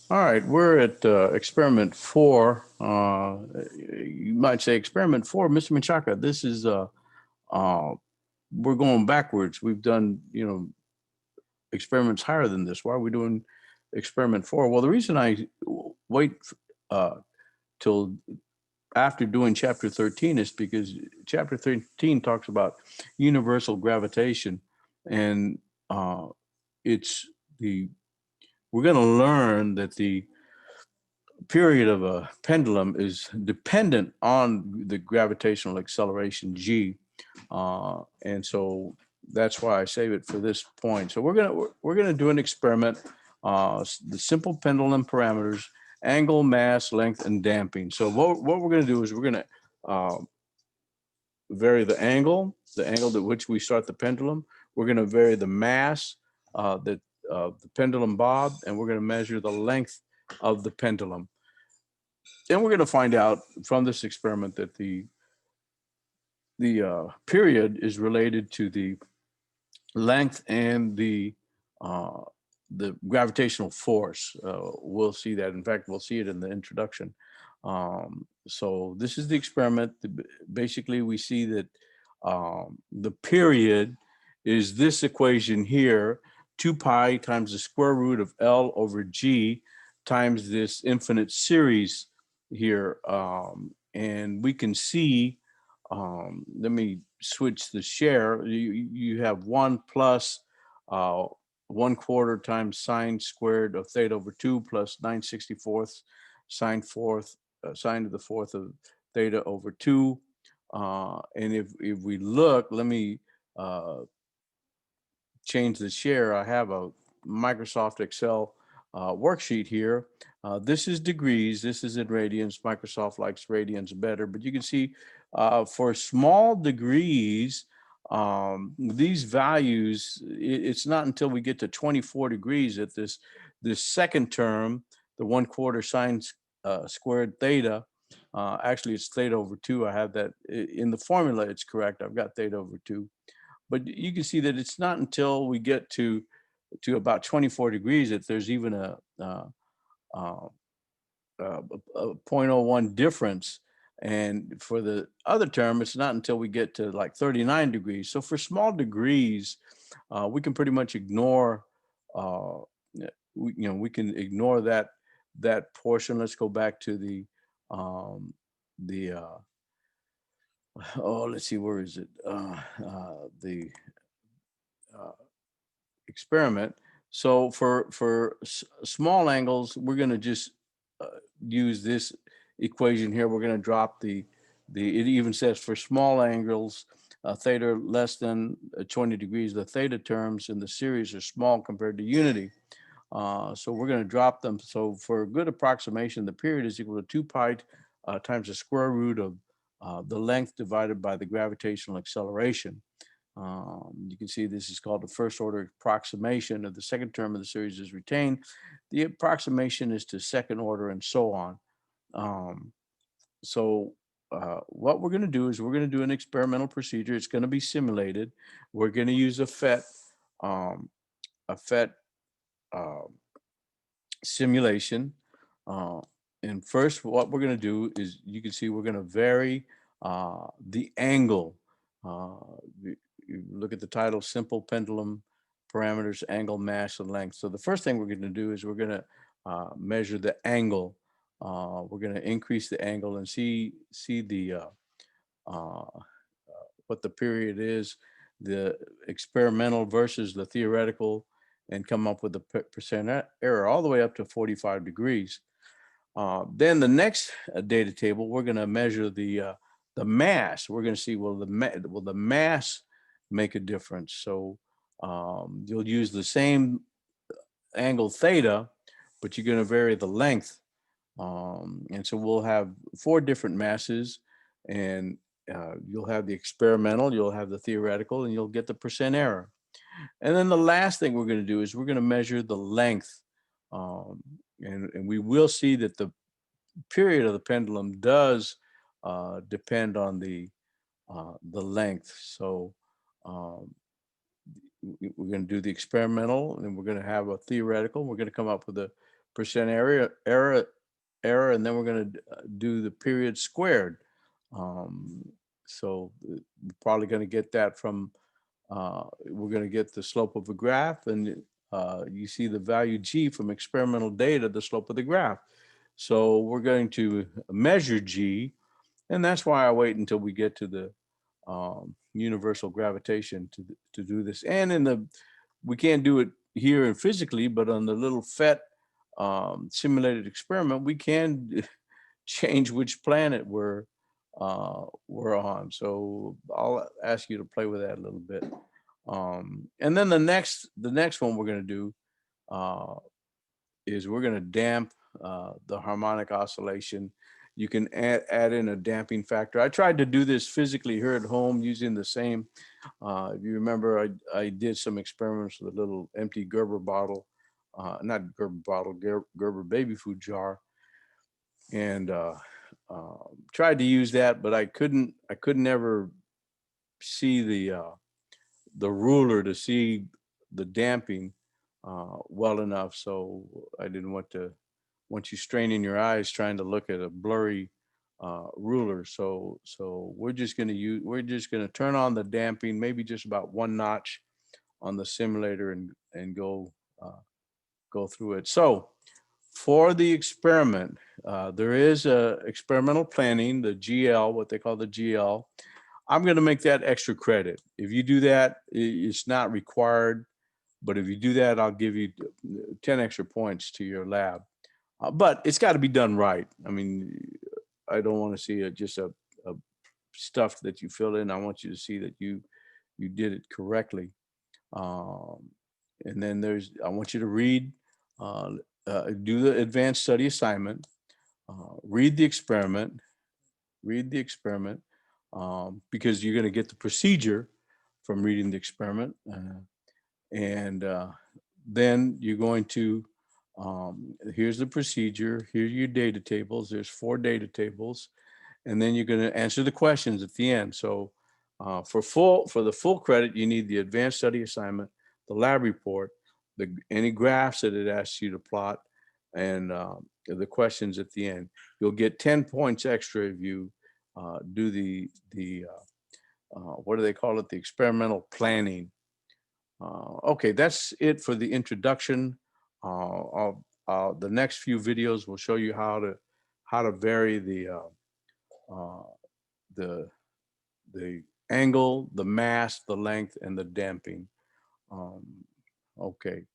All right, we're at experiment four. You might say experiment four, Mr. Menchaca. This is uh, we're going backwards. We've done experiments higher than this. Why are we doing experiment four? Well, the reason I wait uh, till after doing chapter 13 is because chapter 13 talks about universal gravitation, and uh, it's the we're going to learn that the period of a pendulum is dependent on the gravitational acceleration g, and so that's why I save it for this point. So we're gonna do an experiment. The simple pendulum parameters: angle, mass, length, and damping. So what we're gonna do is we're gonna uh, vary the angle at which we start the pendulum. We're gonna vary the mass that the pendulum bob, and we're gonna measure the length of the pendulum. Then we're going to find out from this experiment that the period is related to the length and uh, the gravitational force. We'll see that. In fact, we'll see it in the introduction. So this is the experiment. Basically, we see that the period is this equation here: 2 pi times the square root of L over G times this infinite series here. And we can see, let me switch the share. You have 1 plus uh, 1/4 times sine squared of theta over 2 plus 9/64 sine to the fourth of theta over 2. And if we look, let me uh, change the share. I have a Microsoft Excel worksheet here. This is degrees. This is in radians. Microsoft likes radians better, but you can see for small degrees, these values, it's not until we get to 24 degrees that this second term, the 1/4 sine squared theta, actually it's theta over 2. I have that in the formula. It's correct. I've got theta over 2. But you can see that it's not until we get to about 24 degrees that there's even uh, a zero point zero 0.01 difference. And for the other term, it's not until we get to like 39 degrees. So for small degrees, we can pretty much ignore, uh, we can ignore that portion. Let's go back to the oh, let's see, where is it? The uh, experiment. So for small angles, we're going to just use this equation here. We're going to drop the. It even says for small angles, theta less than 20 degrees, the theta terms in the series are small compared to unity. So we're going to drop them. So for a good approximation, the period is equal to 2 pi times the square root of the length divided by the gravitational acceleration. You can see this is called the first order approximation. Of the second term of the series is retained. The approximation is to second order and so on. Um, so what we're going to do is we're going to do an experimental procedure. It's going to be simulated. We're going to use um, a FET uh, simulation. Uh, and first, what we're going to do is you can see we're going to vary the angle. Uh, you look at the title: Simple Pendulum Parameters, Angle, Mass, and Length. So the first thing we're going to do is we're going to measure the angle. We're going to increase the angle and see the what the period is, the experimental versus the theoretical, and come up with the percent error all the way up to 45 degrees. Then the next data table, we're going to measure the mass. We're going to see, will the mass make a difference? So you'll use the same angle theta, but you're going to vary the length. And so we'll have 4 different masses, and you'll have the experimental, you'll have the theoretical, and you'll get the percent error. And then the last thing we're going to do is we're going to measure the length. Um, and we will see that the period of the pendulum does depend on the length. So um, we're going to do the experimental, and we're going to have a theoretical. We're going to come up with a percent error, and then we're going to do the period squared. So we're probably going to get that from, we're going to get the slope of a graph, and you see the value G from experimental data, the slope of the graph. So we're going to measure G, and that's why I wait until we get to the universal gravitation to do this. And we can't do it here and physically, but on the little PhET simulated experiment, we can change which planet we're on. So I'll ask you to play with that a little bit. And then the next one we're going to do is we're going to damp the harmonic oscillation. You can add in a damping factor. I tried to do this physically here at home using the same. If you remember, I did some experiments with a little empty Gerber bottle, not Gerber bottle, Gerber baby food jar, and tried to use that, but I couldn't ever see the ruler to see the damping well enough. So I didn't want you straining your eyes trying to look at a blurry ruler. So we're just going to turn on the damping, maybe just about one notch on the simulator, and go through it. So for the experiment, there is a experimental planning, the GL, what they call the GL. I'm going to make that extra credit. If you do that, it's not required, but if you do that, I'll give you 10 extra points to your lab. But it's got to be done right. I mean, I don't want to see just a stuff that you fill in. I want you to see that you did it correctly. And then I want you to read, do the advanced study assignment, read the experiment, because you're going to get the procedure from reading the experiment. And then you're going to, here's the procedure, here's your data tables, there's 4 data tables, and then you're going to answer the questions at the end. So for the full credit, you need the advanced study assignment, the lab report, any graphs that it asks you to plot, and the questions at the end. You'll get 10 points extra if you do the what do they call it? The experimental planning. Okay, that's it for the introduction. The next few videos will show you how to vary the angle, the mass, the length, and the damping. Okay.